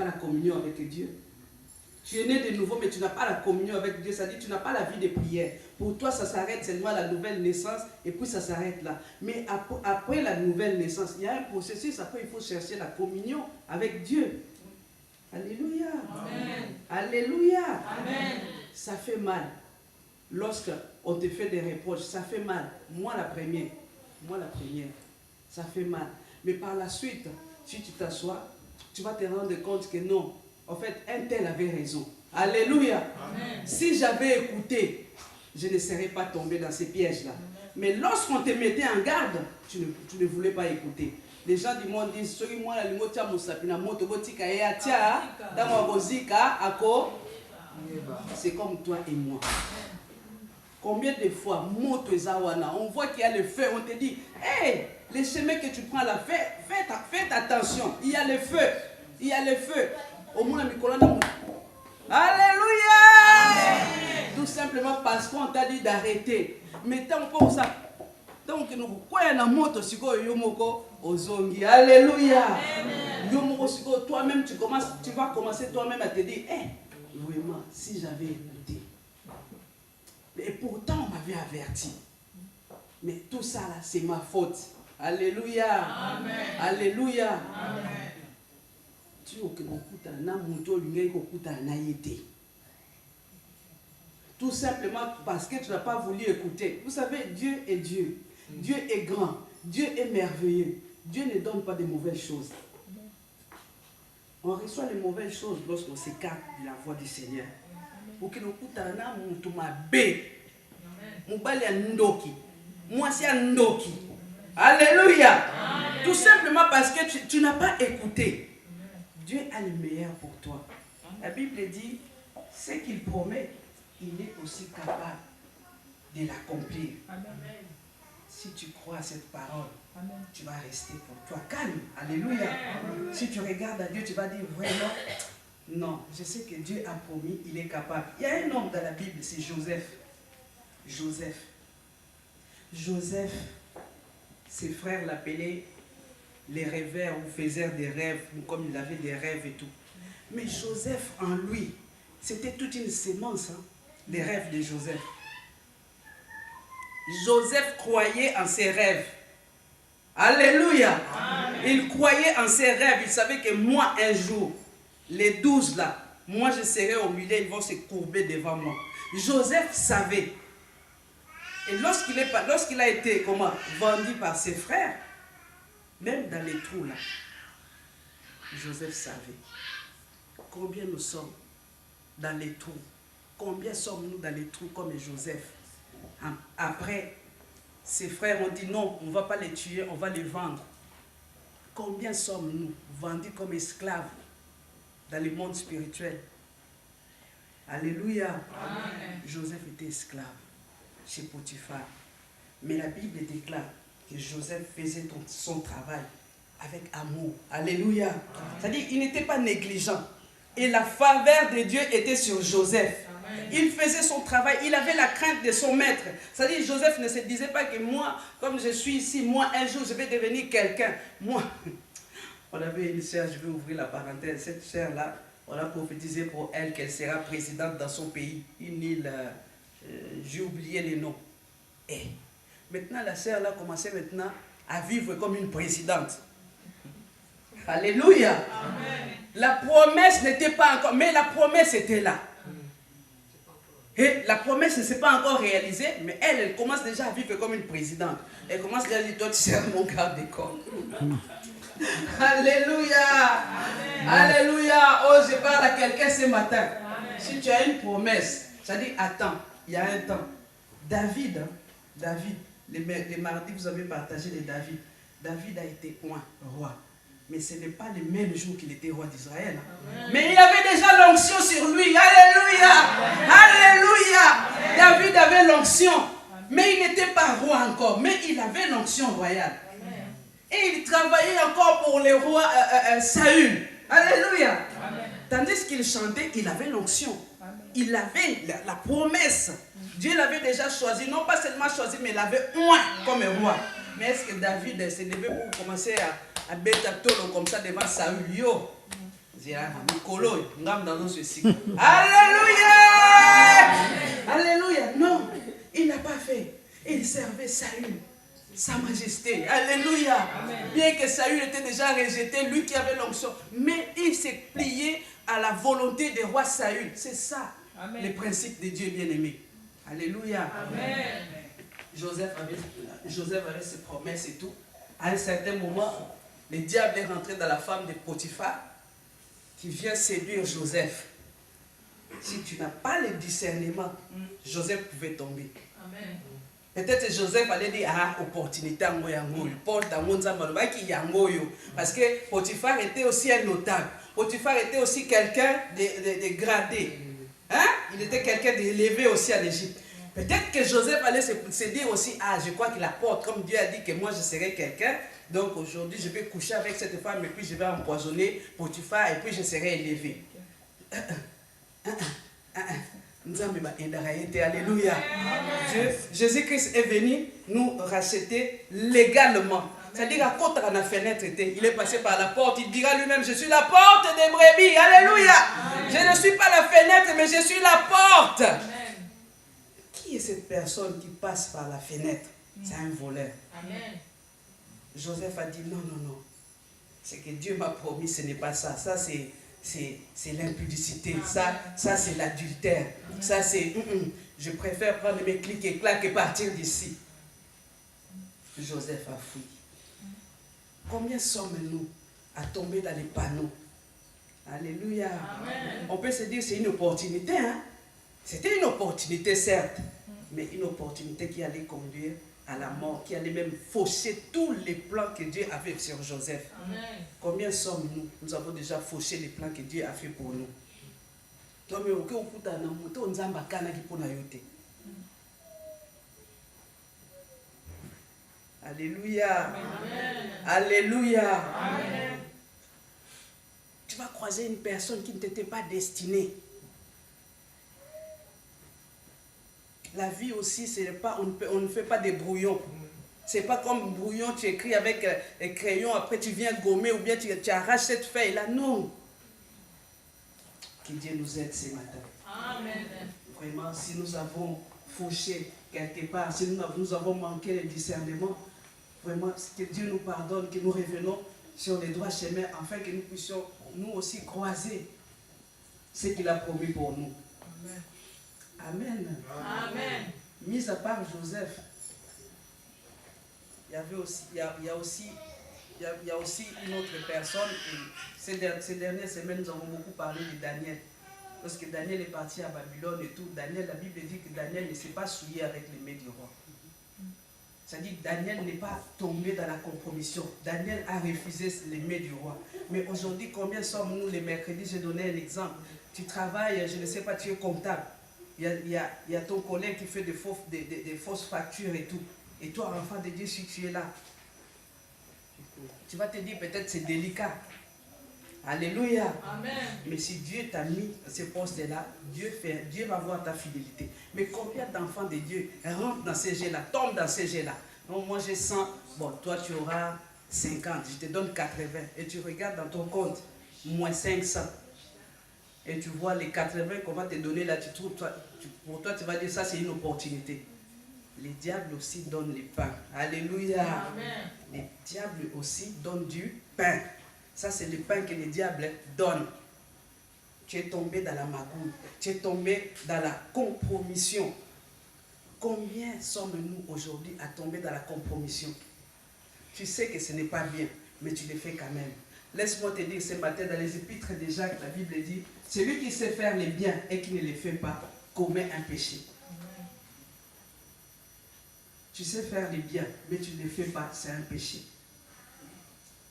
pas la communion avec Dieu. Tu es né de nouveau, mais tu n'as pas la communion avec Dieu. Ça dit, tu n'as pas la vie de prière. Pour toi, ça s'arrête seulement à la nouvelle naissance, et puis ça s'arrête là. Mais après la nouvelle naissance, il y a un processus. Après, il faut chercher la communion avec Dieu. Alléluia. Amen. Alléluia. Amen. Ça fait mal. Lorsqu'on te fait des reproches, ça fait mal. Moi, la première. Ça fait mal. Mais par la suite, si tu t'assois, tu vas te rendre compte que non. En fait, un tel avait raison. Alléluia. Amen. Si j'avais écouté, je ne serais pas tombé dans ces pièges-là. Mais lorsqu'on te mettait en garde, tu ne voulais pas écouter. Les gens du monde disent, c'est comme toi et moi. Combien de fois, on voit qu'il y a le feu, on te dit, hey, les chemins que tu prends là, faites attention, il y a le feu, il y a le feu. Alléluia! Tout simplement parce qu'on t'a dit d'arrêter. Mais tant qu'on ça, donc nous quoi na moto siko yomoko ozongi. Alléluia! Yomoko siko, toi-même tu vas commencer toi-même à te dire, vraiment, si j'avais écouté. Et pourtant on m'avait averti. Mais tout ça là, c'est ma faute. Alléluia! Amen. Alléluia! Amen. Tout simplement parce que tu n'as pas voulu écouter. Vous savez, Dieu est Dieu. Dieu est grand. Dieu est merveilleux. Dieu ne donne pas de mauvaises choses. On reçoit les mauvaises choses lorsqu'on s'écarte de la voix du Seigneur. Alléluia. Tout simplement parce que tu n'as pas écouté. Dieu a le meilleur pour toi. La Bible dit, ce qu'il promet, il est aussi capable de l'accomplir. Si tu crois à cette parole, tu vas rester pour toi calme. Alléluia. Si tu regardes à Dieu, tu vas dire, vraiment, non, je sais que Dieu a promis, il est capable. Il y a un homme dans la Bible, c'est Joseph. Joseph, ses frères l'appelaient les rêveurs ou faiseurs des rêves, comme il avait des rêves et tout. Mais Joseph en lui, c'était toute une sémence, les rêves de Joseph. Joseph croyait en ses rêves. Alléluia. Amen. Il croyait en ses rêves. Il savait que moi, un jour, les 12 là, moi je serai au milieu, ils vont se courber devant moi. Joseph savait. Et lorsqu'il a été vendu par ses frères, même dans les trous là, Joseph savait. Combien nous sommes dans les trous? Combien sommes-nous dans les trous comme Joseph? Après, ses frères ont dit non, on ne va pas les tuer, on va les vendre. Combien sommes-nous vendus comme esclaves dans le monde spirituel? Alléluia. Amen. Joseph était esclave chez Potiphar. Mais la Bible déclare que Joseph faisait son travail avec amour. Alléluia. C'est-à-dire qu'il n'était pas négligent. Et la faveur de Dieu était sur Joseph. Amen. Il faisait son travail, il avait la crainte de son maître. C'est-à-dire Joseph ne se disait pas que moi, comme je suis ici, moi un jour je vais devenir quelqu'un. Moi, on avait une sœur, je vais ouvrir la parenthèse, cette sœur-là, on a prophétisé pour elle qu'elle sera présidente dans son pays. Une île, j'ai oublié les noms. Et maintenant la sœur-là commençait maintenant à vivre comme une présidente. Alléluia. Amen. La promesse n'était pas encore, mais la promesse était là. Et la promesse ne s'est pas encore réalisée, mais elle commence déjà à vivre comme une présidente. Elle commence déjà à dire, toi tu seras mon garde des corps. Alléluia. Amen. Alléluia. Oh, je parle à quelqu'un ce matin. Amen. Si tu as une promesse, ça dit, attends, il y a un temps. David, les mardis, vous avez partagé les David. David a été roi. Mais ce n'est pas le même jour qu'il était roi d'Israël. Mais il avait déjà l'onction sur lui. Alléluia. Alléluia. David avait l'onction. Mais il n'était pas roi encore. Mais il avait l'onction royale. Et il travaillait encore pour le roi Saül. Alléluia. Tandis qu'il chantait, il avait l'onction. Il avait la promesse. Dieu l'avait déjà choisi. Non pas seulement choisi, mais il l'avait oint comme roi. Mais est-ce que David s'est levé pour commencer à bêta tolo comme ça devant Saül? Yo, Alléluia! Alléluia! Non, il n'a pas fait. Il servait Saül, Sa Majesté. Alléluia! Amen. Bien que Saül était déjà rejeté, lui qui avait l'onction, mais il s'est plié à la volonté du roi Saül. C'est ça, amen, le principe de Dieu bien-aimé. Alléluia! Amen. Joseph avait ses promesses et tout. À un certain moment, le diable est rentré dans la femme de Potiphar qui vient séduire Joseph. Si tu n'as pas le discernement, Joseph pouvait tomber. Amen. Peut-être Joseph allait dire, ah, opportunité, parce que Potiphar était aussi un notable. Potiphar était aussi quelqu'un de gradé. Hein? Il était quelqu'un d'élevé aussi en Égypte. Peut-être que Joseph allait se dire aussi, ah, je crois qu'il apporte, comme Dieu a dit que moi je serai quelqu'un. Donc aujourd'hui, je vais coucher avec cette femme et puis je vais empoisonner Potiphar et puis je serai élevé. Alléluia. Jésus-Christ est venu nous racheter légalement. C'est-à-dire, à côté de la fenêtre, il est passé par la porte. Il dira lui-même, je suis la porte des brebis. Alléluia. Je ne suis pas la fenêtre, mais je suis la porte. Amen. Qui est cette personne qui passe par la fenêtre? C'est un voleur. Amen. Joseph a dit, non, non, non. Ce que Dieu m'a promis, ce n'est pas ça. Ça, c'est l'impudicité. Ça c'est l'adultère. Ça, c'est... Je préfère prendre mes clics et claques et partir d'ici. Joseph a fui. Combien sommes-nous à tomber dans les panneaux? Alléluia. Amen. On peut se dire c'est une opportunité. Hein? C'était une opportunité, certes, mais une opportunité qui allait conduire à la mort, qui allait même faucher tous les plans que Dieu avait sur Joseph. Amen. Combien sommes-nous? Nous avons déjà fauché les plans que Dieu a fait pour nous. Alléluia. Amen. Alléluia. Amen. Tu vas croiser une personne qui ne t'était pas destinée. La vie aussi, pas, on ne fait pas des brouillons. Ce n'est pas comme brouillon, tu écris avec un crayon, après tu viens gommer ou bien tu arraches cette feuille-là. Non. Que Dieu nous aide ce matin. Amen. Vraiment, si nous avons fauché quelque part, si nous avons manqué le discernement, vraiment, que Dieu nous pardonne, que nous revenons sur les droits chemins, afin que nous puissions nous aussi croiser ce qu'il a promis pour nous. Amen. Amen. Amen. Mis à part Joseph, il y a aussi une autre personne. Ces dernières semaines, nous avons beaucoup parlé de Daniel. Lorsque Daniel est parti à Babylone et tout, Daniel, la Bible dit que Daniel ne s'est pas souillé avec les mains du roi. C'est-à-dire que Daniel n'est pas tombé dans la compromission. Daniel a refusé les mains du roi. Mais aujourd'hui, combien sommes-nous les mercredis? Je donnais un exemple. Tu travailles, je ne sais pas, tu es comptable. Il y a ton collègue qui fait des fausses factures et tout. Et toi, enfant de Dieu, si tu es là, tu vas te dire peut-être c'est délicat. Alléluia. Amen. Mais si Dieu t'a mis à ce poste-là, Dieu va voir ta fidélité. Mais combien d'enfants de Dieu rentrent dans ces jeux-là, tombent dans ces jeux-là? Donc moi j'ai 100, bon toi tu auras 50, je te donne 80. Et tu regardes dans ton compte, moins 500. Et tu vois les 80 qu'on va te donner là, pour toi tu vas dire ça c'est une opportunité. Les diables aussi donnent les pains. Alléluia. Amen. Les diables aussi donnent du pain. Ça, c'est le pain que les diables donnent. Tu es tombé dans la magouille. Tu es tombé dans la compromission. Combien sommes-nous aujourd'hui à tomber dans la compromission? Tu sais que ce n'est pas bien, mais tu le fais quand même. Laisse-moi te dire ce matin, dans les épîtres de Jacques, la Bible dit, celui qui sait faire le bien et qui ne le fait pas, commet un péché. Tu sais faire le bien, mais tu ne le fais pas, c'est un péché.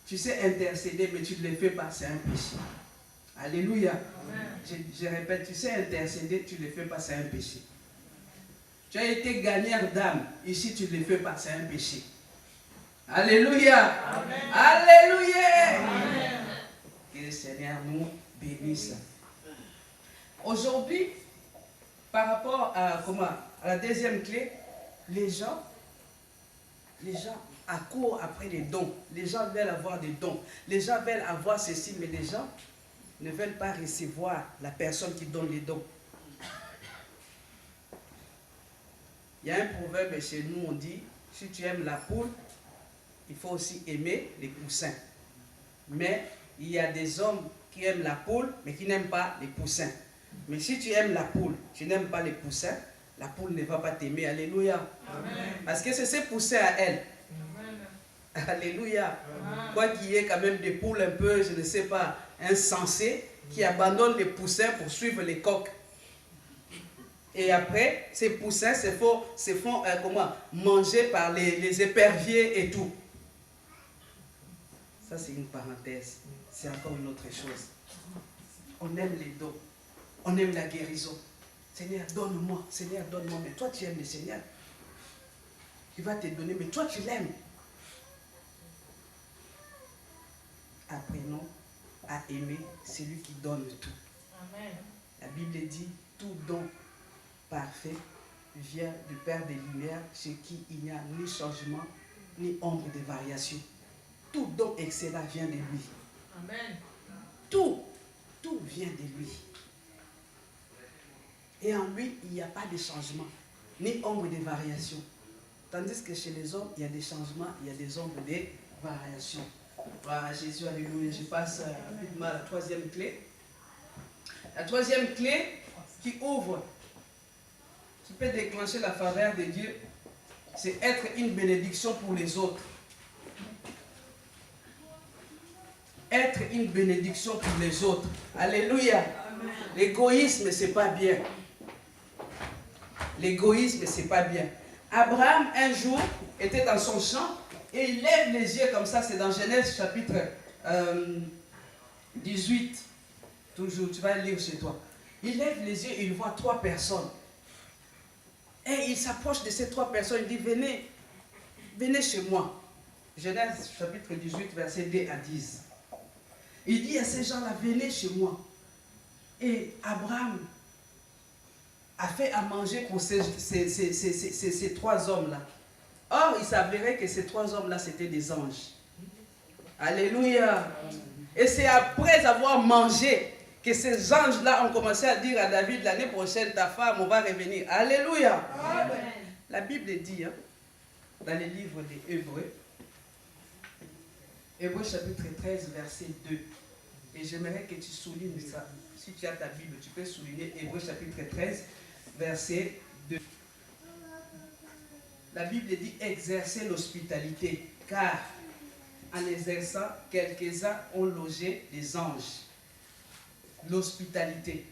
Tu sais intercéder, mais tu ne le fais pas, c'est un péché. Alléluia. Je répète, tu sais intercéder, tu ne le fais pas, c'est un péché. Tu as été gagneur d'âme, ici tu ne le fais pas, c'est un péché. Alléluia. Amen. Alléluia. Amen. Que le Seigneur nous bénisse. Aujourd'hui, par rapport à la deuxième clé, les gens accourent après les dons. Les gens veulent avoir des dons. Les gens veulent avoir ceci, mais les gens ne veulent pas recevoir la personne qui donne les dons. Il y a un proverbe chez nous, on dit, si tu aimes la poule, il faut aussi aimer les poussins. Mais il y a des hommes qui aiment la poule, mais qui n'aiment pas les poussins. Mais si tu aimes la poule, tu n'aimes pas les poussins, la poule ne va pas t'aimer. Alléluia. Amen. Parce que c'est ses poussins à elle. Amen. Alléluia. Amen. Quoi qu'il y ait quand même des poules un peu, je ne sais pas, insensées, qui abandonnent les poussins pour suivre les coqs. Et après, ces poussins se font manger par les éperviers et tout. Ça, c'est une parenthèse. C'est encore une autre chose. On aime les dons. On aime la guérison. Seigneur, donne-moi. Seigneur, donne-moi. Mais toi, tu aimes le Seigneur. Il va te donner, mais toi, tu l'aimes. Apprenons à aimer celui qui donne tout. Amen. La Bible dit, tout don parfait vient du Père des Lumières, chez qui il n'y a ni changement, ni ombre de variation. Tout don excellent vient de lui. Amen. Tout vient de lui. Et en lui, il n'y a pas de changement, ni ombre de variation. Tandis que chez les hommes, il y a des changements, il y a des ombres de variation. Voilà, Jésus, alléluia. Je passe rapidement à la troisième clé. La troisième clé qui ouvre, qui peut déclencher la faveur de Dieu, c'est être une bénédiction pour les autres. Être une bénédiction pour les autres. Alléluia. L'égoïsme, c'est pas bien. L'égoïsme, c'est pas bien. Abraham, un jour, était dans son champ et il lève les yeux comme ça. C'est dans Genèse chapitre 18. Toujours, tu vas lire chez toi. Il lève les yeux et il voit 3 personnes. Et il s'approche de ces 3 personnes. Il dit, venez, venez chez moi. Genèse chapitre 18, verset 2 à 10. Il dit à ces gens-là, venez chez moi. Et Abraham a fait à manger pour ces 3 hommes-là. Or, il s'avérait que ces 3 hommes-là, c'était des anges. Alléluia. Et c'est après avoir mangé que ces anges-là ont commencé à dire à David, l'année prochaine, ta femme, on va revenir. Alléluia. Amen. La Bible dit, dans les livres des Hébreux, Hébreux chapitre 13, verset 2. Et j'aimerais que tu soulignes ça. Si tu as ta Bible, tu peux souligner Hébreux chapitre 13, verset 2. La Bible dit exercer l'hospitalité, car en exerçant, quelques-uns ont logé les anges. L'hospitalité.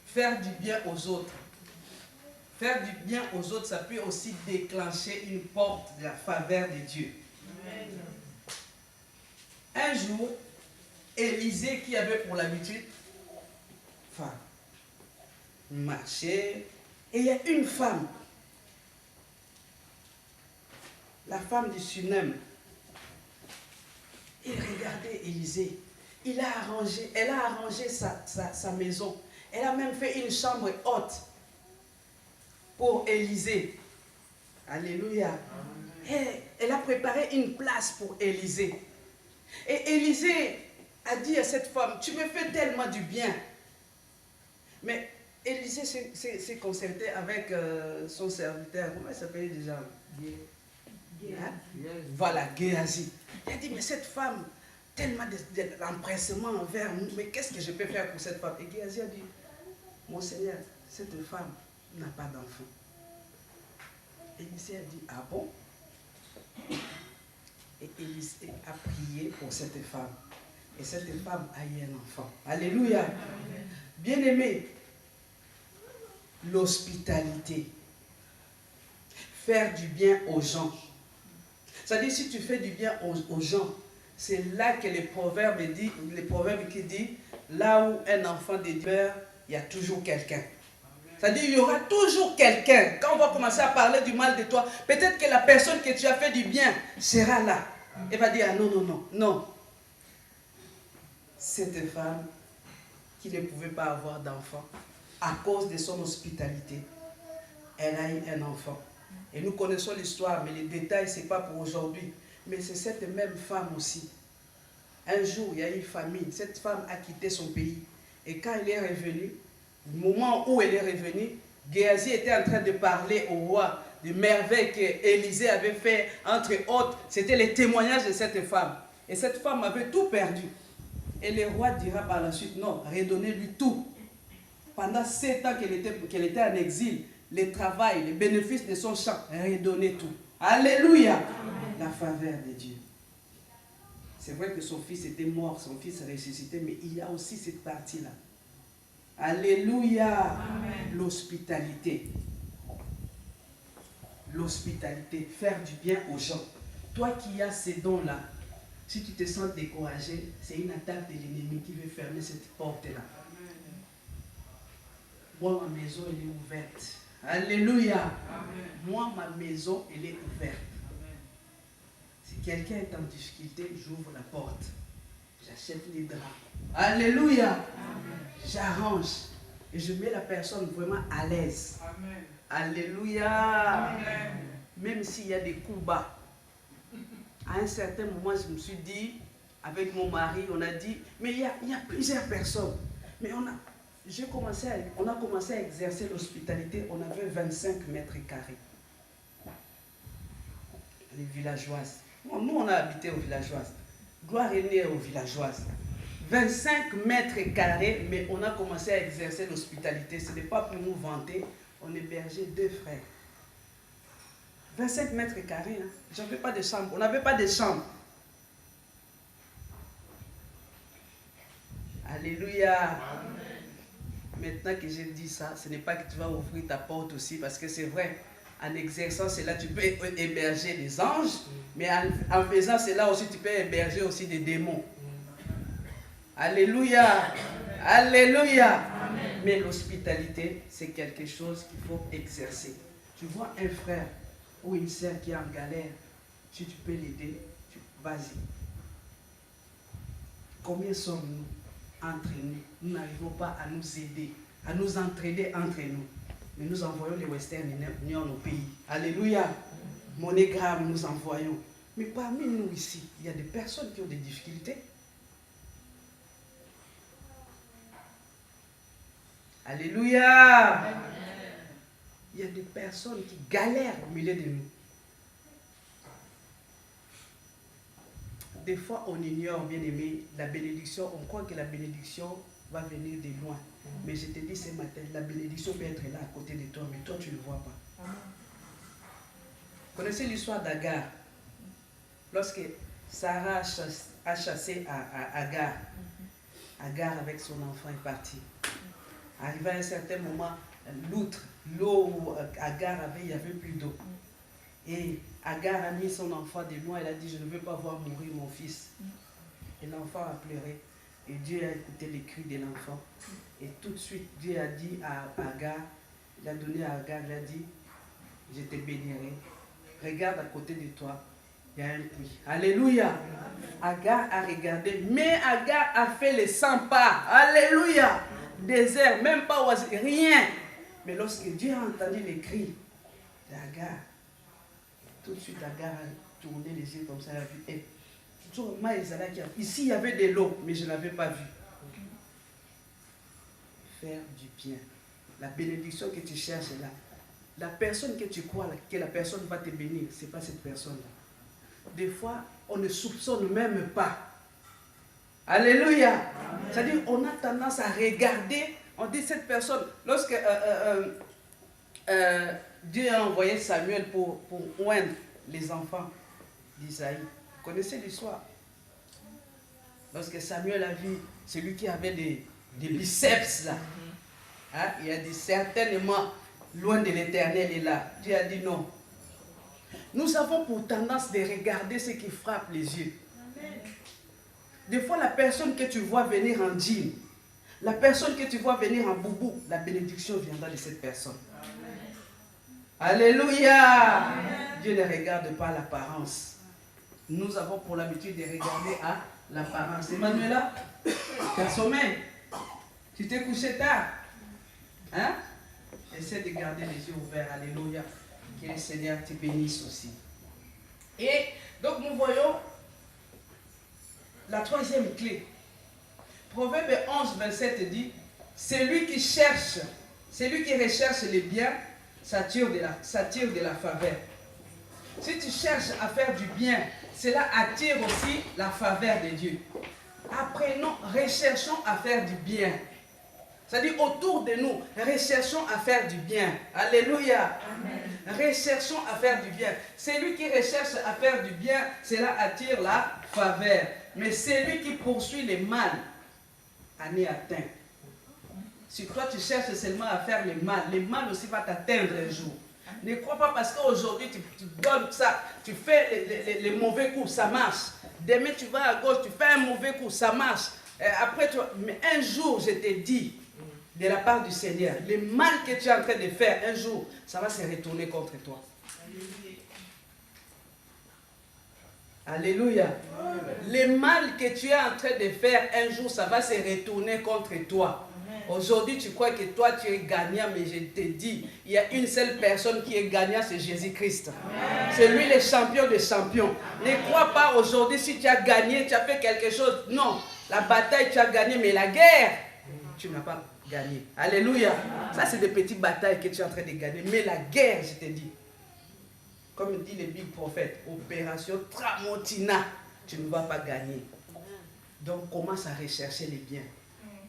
Faire du bien aux autres. Faire du bien aux autres, ça peut aussi déclencher une porte de la faveur de Dieu. Amen. Un jour, Élisée, qui avait pour l'habitude, marcher, et il y a une femme, la femme du Sunem. Il regardait Élisée. Elle a arrangé sa maison. Elle a même fait une chambre haute pour Élisée. Alléluia. Et elle a préparé une place pour Élisée. Et Élisée a dit à cette femme, tu me fais tellement du bien. Mais Élisée s'est concerté avec son serviteur. Comment il s'appelait déjà? Voilà, Géasi. Il a dit, mais cette femme, tellement d'empressement envers nous, mais qu'est-ce que je peux faire pour cette femme? Et Géasi a dit, mon Seigneur, cette femme n'a pas d'enfant. Élisée a dit, ah bon? Et Élisée a prié pour cette femme. Et cette femme a eu un enfant. Alléluia. Bien-aimé, l'hospitalité. Faire du bien aux gens. C'est-à-dire, si tu fais du bien aux gens, c'est là que les proverbes qui disent, là où un enfant de Dieu meurt, il y a toujours quelqu'un. C'est-à-dire, il y aura toujours quelqu'un. Quand on va commencer à parler du mal de toi, peut-être que la personne que tu as fait du bien sera là. Elle va dire, ah, non, non, non, non. Cette femme qui ne pouvait pas avoir d'enfant, à cause de son hospitalité, elle a eu un enfant. Et nous connaissons l'histoire, mais les détails, ce n'est pas pour aujourd'hui. Mais c'est cette même femme aussi Un jour, il y a eu une famine. Cette femme a quitté son pays. Et quand elle est revenue, au moment où elle est revenue, Géasi était en train de parler au roi des merveilles qu'Élisée avait fait, entre autres. C'était les témoignages de cette femme. Et cette femme avait tout perdu. Et le roi dira par la suite, non, redonnez-lui tout. Pendant 7 ans qu'elle était en exil, le travail, les bénéfices de son champ, redonnez tout. Alléluia. La faveur de Dieu. C'est vrai que son fils était mort, son fils a ressuscité, mais il y a aussi cette partie-là. Alléluia. L'hospitalité. L'hospitalité, faire du bien aux gens. Toi qui as ces dons-là, si tu te sens découragé, c'est une attaque de l'ennemi qui veut fermer cette porte-là. Moi, ma maison, elle est ouverte. Alléluia. Amen. Moi, ma maison, elle est ouverte. Amen. Si quelqu'un est en difficulté, j'ouvre la porte. J'achète les draps. Alléluia. J'arrange. Et je mets la personne vraiment à l'aise. Alléluia. Amen. Même s'il y a des coups bas. À un certain moment, je me suis dit, avec mon mari, on a dit, mais il y a plusieurs personnes. Mais on a commencé à exercer l'hospitalité, on avait 25 mètres carrés. Les villageoises. Nous, on a habité aux villageoises. Gloire est née aux villageoises. 25 mètres carrés, mais on a commencé à exercer l'hospitalité. Ce n'est pas pour nous vanter, on hébergeait 2 frères. 25 mètres carrés, hein. J'avais pas de chambre. On n'avait pas de chambre. Alléluia. Amen. Maintenant que j'ai dit ça, ce n'est pas que tu vas ouvrir ta porte aussi, parce que c'est vrai, en exerçant cela, tu peux héberger des anges, mais en faisant cela aussi, tu peux héberger aussi des démons. Alléluia. Alléluia. Amen. Mais l'hospitalité, c'est quelque chose qu'il faut exercer. Tu vois un frère ou une sœur qui est en galère, si tu peux l'aider, vas-y. Combien sommes-nous entre nous? Nous n'arrivons pas à nous aider, à nous entraider entre nous. Mais nous envoyons les Western Union au pays. Alléluia. MoneyGram, nous envoyons. Mais parmi nous ici, il y a des personnes qui ont des difficultés. Alléluia. Amen. Il y a des personnes qui galèrent au milieu de nous. Des fois, on ignore, bien aimé, la bénédiction. On croit que la bénédiction va venir de loin. Mais je te dis ce matin, la bénédiction peut être là à côté de toi, mais toi, tu ne le vois pas. Vous connaissez l'histoire d'Agar? Lorsque Sarah a chassé Agar, Agar avec son enfant est parti. Arrivé à un certain moment, l'eau où Agar avait, il n'y avait plus d'eau. Et Agar a mis son enfant de loin, elle a dit, je ne veux pas voir mourir mon fils. Et l'enfant a pleuré. Et Dieu a écouté les cris de l'enfant. Et tout de suite, Dieu a dit à Agar, il a donné à Agar, il a dit, je te bénirai. Regarde à côté de toi, il y a un puits. Alléluia. Agar a regardé, mais Agar a fait les 100 pas. Alléluia. Désert, même pas oiseau, rien. Mais lorsque Dieu a entendu les cris d'Agar, tout de suite Agar a tourné les yeux comme ça, elle a vu. Et, ici il y avait de l'eau, mais je ne l'avais pas vu. Faire du bien. La bénédiction que tu cherches là, la personne que tu crois que la personne va te bénir, ce n'est pas cette personne-là. Des fois, on ne soupçonne même pas. Alléluia. C'est-à-dire, on a tendance à regarder, on dit cette personne, lorsque Dieu a envoyé Samuel pour oindre les enfants d'Isaïe. Vous connaissez l'histoire? Lorsque Samuel a vu celui qui avait des biceps là, hein, il a dit certainement, loin de l'Éternel est là. Dieu a dit non. Nous avons pour tendance de regarder ce qui frappe les yeux. Des fois, la personne que tu vois venir en jean, la personne que tu vois venir en boubou, la bénédiction viendra de cette personne. Amen. Alléluia. Amen. Dieu ne regarde pas l'apparence. Nous avons pour l'habitude de regarder à l'apparence. Emmanuela, tu as sommeil. Tu t'es couché tard. Hein? Essaie de garder les yeux ouverts. Alléluia. Que le Seigneur te bénisse aussi. Et donc nous voyons la troisième clé. Proverbe 11, 27 dit, celui qui recherche les biens, s'attire de la faveur. Si tu cherches à faire du bien, cela attire aussi la faveur de Dieu. Apprenons, recherchons à faire du bien. C'est-à-dire autour de nous, recherchons à faire du bien. Alléluia. Amen. Recherchons à faire du bien. Celui qui recherche à faire du bien, cela attire la faveur. Mais celui qui poursuit le mal, en est atteint. Si toi tu cherches seulement à faire le mal aussi va t'atteindre un jour. Ne crois pas parce qu'aujourd'hui tu donnes ça, tu fais les mauvais coups, ça marche. Demain tu vas à gauche, tu fais un mauvais coup, ça marche. Après, mais un jour je te dis, de la part du Seigneur, le mal que tu es en train de faire, un jour, ça va se retourner contre toi. Alléluia. Le mal que tu es en train de faire, un jour, ça va se retourner contre toi. Aujourd'hui, tu crois que toi, tu es gagnant, mais je te dis, il y a une seule personne qui est gagnant, c'est Jésus-Christ. C'est lui le champion des champions. Ne crois pas aujourd'hui, si tu as gagné, tu as fait quelque chose. Non, la bataille, tu as gagné, mais la guerre, tu n'as pas gagné. Alléluia. Ça, c'est des petites batailles que tu es en train de gagner. Mais la guerre, je te dis, comme dit le big prophète, opération Tramontina, tu ne vas pas gagner. Donc, commence à rechercher les biens.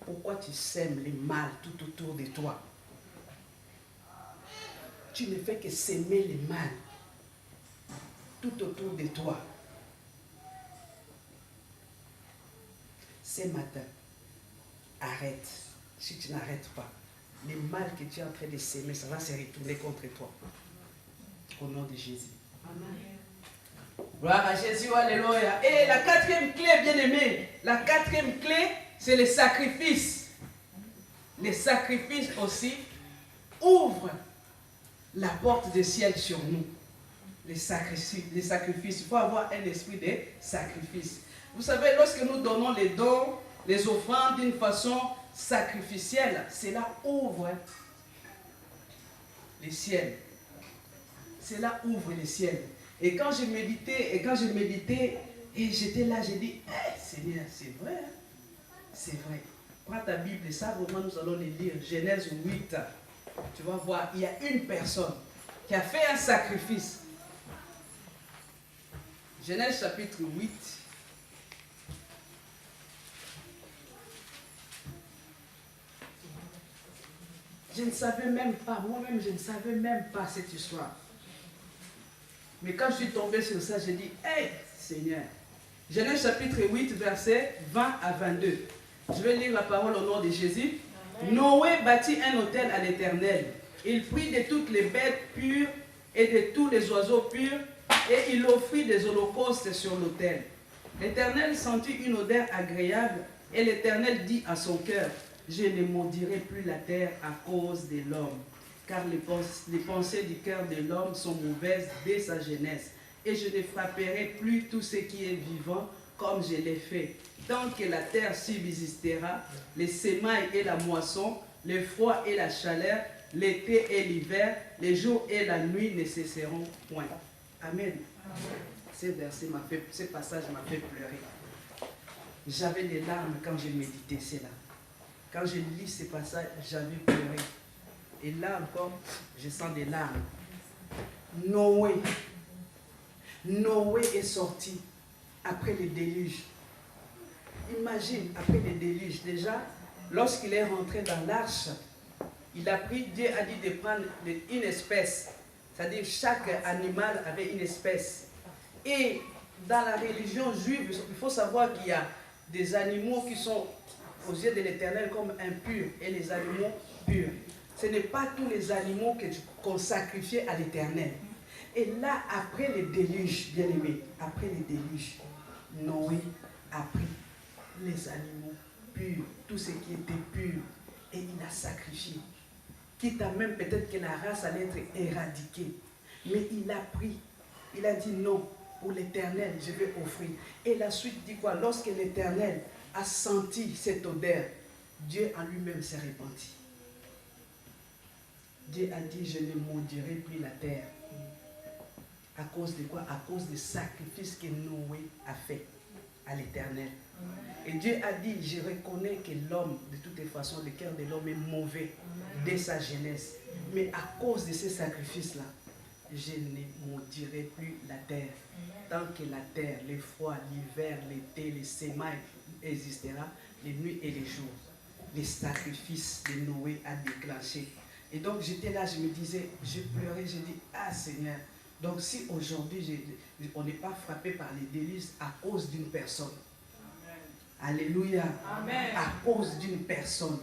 Pourquoi tu sèmes le mal tout autour de toi? Tu ne fais que s'aimer le mal tout autour de toi. Ce matin, arrête. Si tu n'arrêtes pas, le mal que tu es en train de s'aimer, ça va se retourner contre toi. Au nom de Jésus. Amen. Gloire à Jésus, alléluia. Et la quatrième clé, bien aimé, la quatrième clé, c'est le sacrifice. Les sacrifices aussi ouvrent la porte du ciel sur nous. Les sacrifices, il faut avoir un esprit de sacrifice. Vous savez, lorsque nous donnons les dons, les offrandes d'une façon sacrificielle, cela ouvre les ciels. Cela ouvre les ciels. Et quand je méditais, et j'étais là, j'ai dit, hey, Seigneur, c'est vrai. C'est vrai. Prends ta Bible et ça, vraiment, nous allons les lire. Genèse 8. Tu vas voir, il y a une personne qui a fait un sacrifice. Genèse chapitre 8. Je ne savais même pas, moi-même, je ne savais même pas cette histoire. Mais quand je suis tombé sur ça, j'ai dit, hey, Seigneur. Genèse chapitre 8, versets 20 à 22. Je vais lire la parole au nom de Jésus. Amen. Noé bâtit un autel à l'Éternel. Il prit de toutes les bêtes pures et de tous les oiseaux purs, et il offrit des holocaustes sur l'autel. L'Éternel sentit une odeur agréable, et l'Éternel dit à son cœur, je ne maudirai plus la terre à cause de l'homme, car les pensées du cœur de l'homme sont mauvaises dès sa jeunesse, et je ne frapperai plus tout ce qui est vivant comme je l'ai fait. Tant que la terre subsistera, les semailles et la moisson, le froid et la chaleur, l'été et l'hiver, les jours et la nuit ne cesseront point. Amen. Ce passage m'a fait pleurer. J'avais des larmes quand je méditais cela. Quand je lis ce passage, j'avais pleuré. Et là encore, je sens des larmes. Noé est sorti après le déluge. Imagine, après le déluge, déjà, lorsqu'il est rentré dans l'arche, il a pris, Dieu a dit de prendre une espèce. C'est-à-dire chaque animal avait une espèce. Et dans la religion juive, il faut savoir qu'il y a des animaux qui sont aux yeux de l'Éternel comme impurs et les animaux purs. Ce n'est pas tous les animaux qu'on sacrifiait à l'Éternel. Et là, après le déluge, bien aimé, après le déluge, Noé a pris les animaux purs, tout ce qui était pur, et il a sacrifié. Quitte à même peut-être que la race allait être éradiquée. Mais il a pris, il a dit non, pour l'Éternel, je vais offrir. Et la suite dit quoi? Lorsque l'Éternel a senti cette odeur, Dieu en lui-même s'est repenti. Dieu a dit, je ne maudirai plus la terre. À cause de quoi? À cause des sacrifices que Noé a fait à l'Éternel. Et Dieu a dit, je reconnais que l'homme, de toutes les façons, le cœur de l'homme est mauvais dès sa jeunesse. Mais à cause de ces sacrifices-là, je ne maudirai plus la terre. Tant que la terre, le froid, l'hiver, l'été, les semailles existera, les nuits et les jours. Les sacrifices de Noé a déclenché. Et donc j'étais là, je me disais, je pleurais, je dis, ah Seigneur, donc si aujourd'hui on n'est pas frappé par les délices à cause d'une personne. Amen. Alléluia. Amen. À cause d'une personne,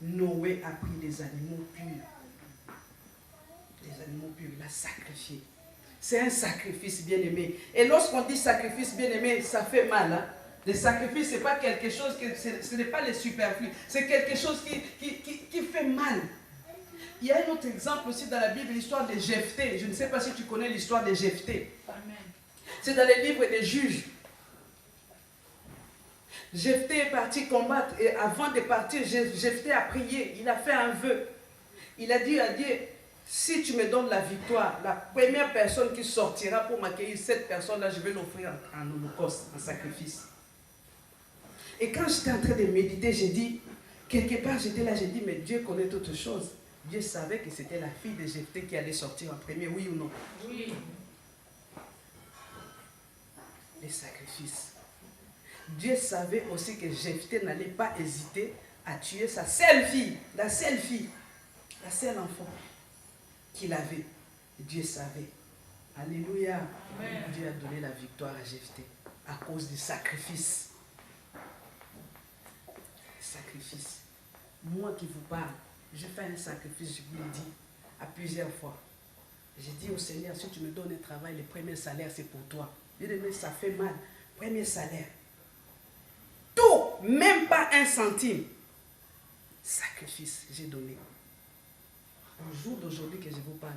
Noé a pris des animaux purs. Des animaux purs, il a sacrifié. C'est un sacrifice bien-aimé. Et lorsqu'on dit sacrifice bien-aimé, ça fait mal. Hein? Le sacrifice, ce n'est pas quelque chose, ce n'est pas le superflu. C'est quelque chose qui fait mal. Il y a un autre exemple aussi dans la Bible, l'histoire de Jephthé. Je ne sais pas si tu connais l'histoire de Jephthé. C'est dans les livres des Juges. Jephthé est parti combattre et avant de partir, Jephthé a prié. Il a fait un vœu. Il a dit à Dieu, si tu me donnes la victoire, la première personne qui sortira pour m'accueillir, cette personne-là, je vais l'offrir en holocauste, en sacrifice. Et quand j'étais en train de méditer, j'ai dit, quelque part j'étais là, j'ai dit, mais Dieu connaît toutes choses. Dieu savait que c'était la fille de Jephthé qui allait sortir en premier, oui ou non? Oui. Les sacrifices. Dieu savait aussi que Jephthé n'allait pas hésiter à tuer sa seule fille, la seule enfant qu'il avait. Dieu savait. Alléluia. Amen. Dieu a donné la victoire à Jephthé à cause du sacrifice. Sacrifice. Moi qui vous parle, je fais un sacrifice, je vous le dis à plusieurs fois. J'ai dit au Seigneur, si tu me donnes un travail, le premier salaire c'est pour toi. Bien aimé, ça fait mal. Premier salaire. Tout, même pas un centime. Sacrifice, j'ai donné. Au jour d'aujourd'hui que je vous parle,